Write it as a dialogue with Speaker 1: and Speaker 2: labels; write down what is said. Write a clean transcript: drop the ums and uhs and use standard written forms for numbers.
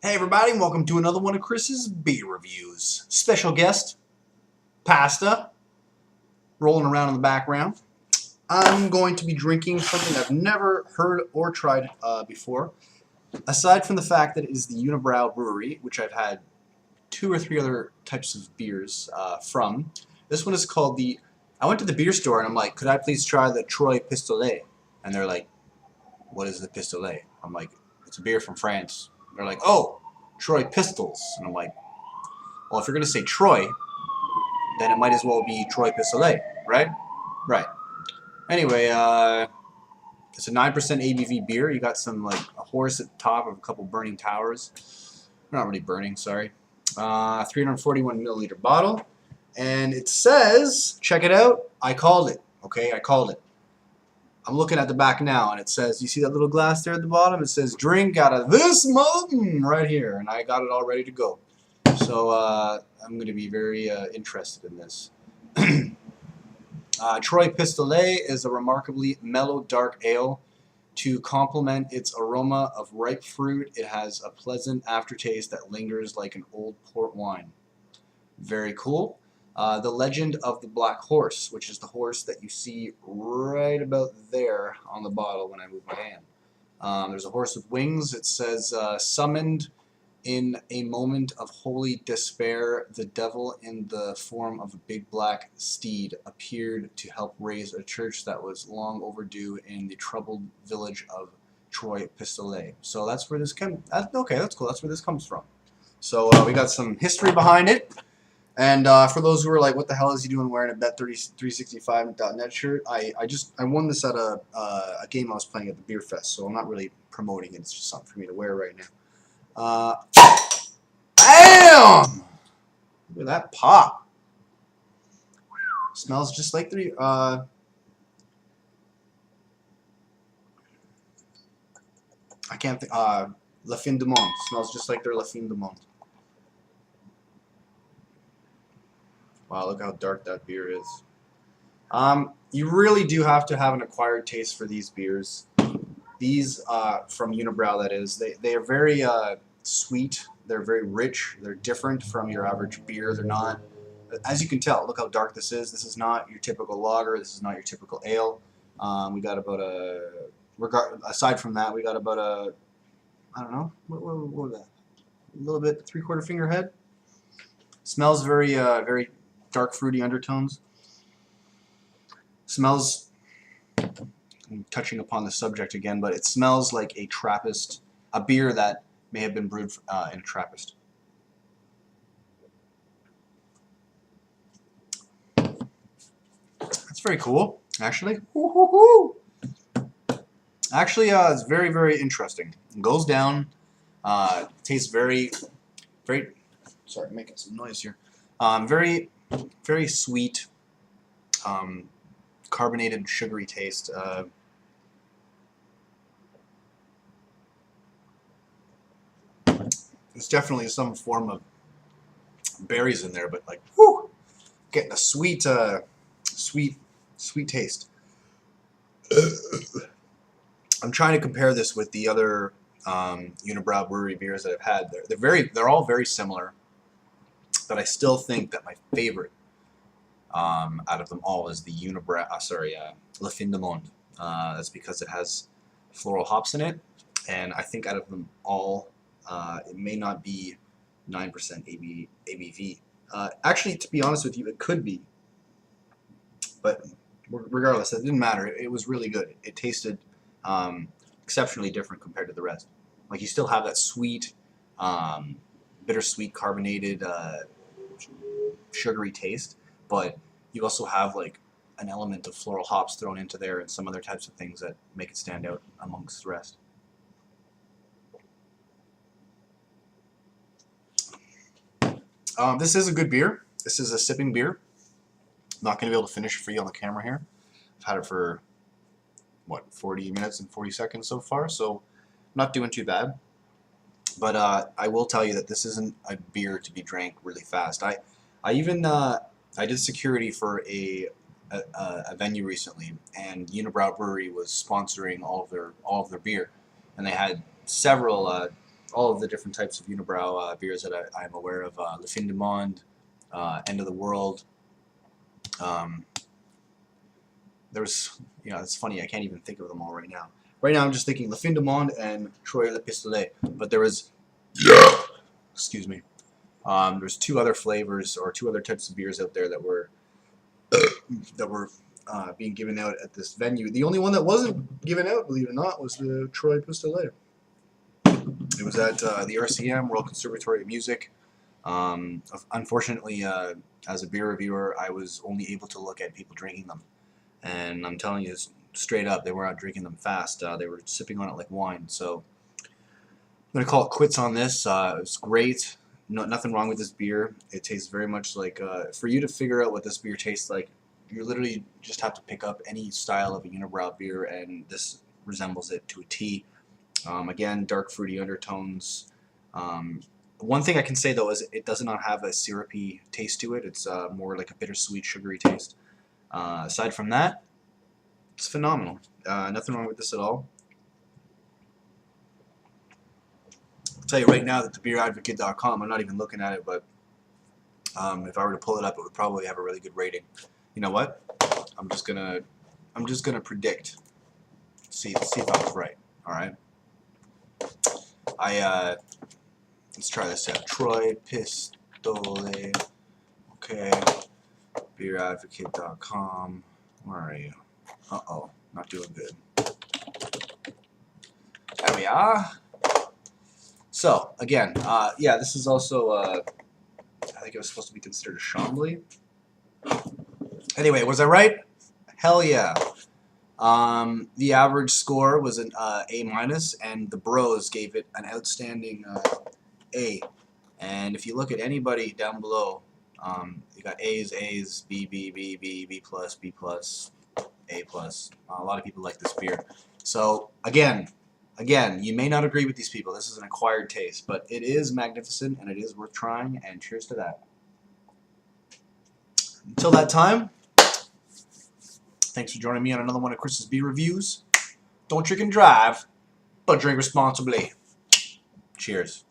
Speaker 1: Hey everybody, and welcome to another one of Chris's beer reviews. Special guest, Pasta, rolling around in the background. I'm going to be drinking something I've never heard or tried before. Aside from the fact that it is the Unibroue Brewery, which I've had 2 or 3 other types of beers from. This one is called the... I went to the beer store and I'm like, could I please try the Trois Pistolet? And they're like, what is the Pistolet? I'm like, it's a beer from France. They're like, oh, Troy Pistols. And I'm like, well, if you're going to say Troy, then it might as well be Troy Pistolet, right? Right. Anyway, it's a 9% ABV beer. You got some, like, a horse at the top of a couple burning towers. Not really burning, sorry. 341 milliliter bottle. And it says, check it out, I called it. Okay, I called it. I'm looking at the back now, and it says, you see that little glass there at the bottom? It says, drink out of this mountain right here. And I got it all ready to go. So I'm going to be very interested in this. Troy Pistolet is a remarkably mellow dark ale. To complement its aroma of ripe fruit, it has a pleasant aftertaste that lingers like an old port wine. Very cool. The Legend of the Black Horse, which is the horse that you see right about there on the bottle when I move my hand. There's a horse with wings. It says, summoned in a moment of holy despair, the devil in the form of a big black steed appeared to help raise a church that was long overdue in the troubled village of Troy Pistolet. So that's where this comes. Okay, that's cool. That's where this comes from. So we got some history behind it. And for those who are like, what the hell is he doing wearing a Bet365.net shirt? I won this at a game I was playing at the Beer Fest, so I'm not really promoting it. It's just something for me to wear right now. Bam! Look at that pop. Smells just like the I can't think. La Fin du Monde smells just like their La Fin du Monde. Wow, look how dark that beer is. You really do have to have an acquired taste for these beers. These from Unibroue, that is, they are very sweet. They're very rich. They're different from your average beer. They're not, as you can tell, look how dark this is. This is not your typical lager. This is not your typical ale. We got about aside from that, we got about I don't know, what was that? A little bit, 3/4 finger head. Smells very, very dark fruity undertones. Smells, I'm touching upon the subject again, but it smells like a Trappist, a beer that may have been brewed in a Trappist. That's very cool, actually. Actually, it's very, very interesting. It goes down, tastes very, very, sorry, I'm making some noise here. Very, very sweet, carbonated, sugary taste. There's definitely some form of berries in there, but like, whew, getting a sweet, sweet taste. I'm trying to compare this with the other Unibroue Brewery beers that I've had. They're all very similar, but I still think that my favorite out of them all is the Unibroue, La Fin du Monde. That's because it has floral hops in it, and I think out of them all, it may not be 9% ABV. Actually, to be honest with you, it could be, but regardless, it didn't matter. It was really good. It tasted exceptionally different compared to the rest. Like, you still have that sweet, bittersweet, carbonated, sugary taste, but you also have like an element of floral hops thrown into there and some other types of things that make it stand out amongst the rest. This is a good beer. This is a sipping beer. I'm not going to be able to finish it for you on the camera here. I've had it for, what, 40 minutes and 40 seconds so far, so I'm not doing too bad. But I will tell you that this isn't a beer to be drank really fast. I did security for a venue recently, and Unibroue Brewery was sponsoring all of their beer, and they had several all of the different types of Unibroue beers that I'm aware of. Le Fin du Monde, End of the World. There's, it's funny, I can't even think of them all right now. Right now I'm just thinking Le Fin du Monde and Trois Le Pistolet, but there was, excuse me, there's two other flavors or two other types of beers out there that were being given out at this venue. The only one that wasn't given out, believe it or not, was the Trois Pistolet. It was at the RCM, World Conservatory of Music. Unfortunately, as a beer reviewer, I was only able to look at people drinking them. And I'm telling you straight up, they were not drinking them fast. They were sipping on it like wine. So I'm going to call it quits on this. It's great. Nothing wrong with this beer. It tastes very much like, for you to figure out what this beer tastes like, you literally just have to pick up any style of a Unibroue beer, and this resembles it to a T. Again, dark fruity undertones. One thing I can say though is it does not have a syrupy taste to it. It's more like a bittersweet, sugary taste. Aside from that, it's phenomenal. Nothing wrong with this at all. I'll tell you right now that the beeradvocate.com, I'm not even looking at it, but if I were to pull it up, it would probably have a really good rating. You know what? I'm just gonna predict. See if I was right. All right. Let's try this out. Trois Pistolet. Okay. Beeradvocate.com. Where are you? Uh-oh. Not doing good. There we are. So, again, yeah, this is also, I think it was supposed to be considered a Chambly. Anyway, was I right? Hell yeah. The average score was an A-, and the bros gave it an outstanding A. And if you look at anybody down below, you got A's, B, B+, B+, A+. A lot of people like this beer. So again, you may not agree with these people. This is an acquired taste, but it is magnificent and it is worth trying. And cheers to that. Until that time, thanks for joining me on another one of Chris's beer reviews. Don't drink and drive, but drink responsibly. Cheers.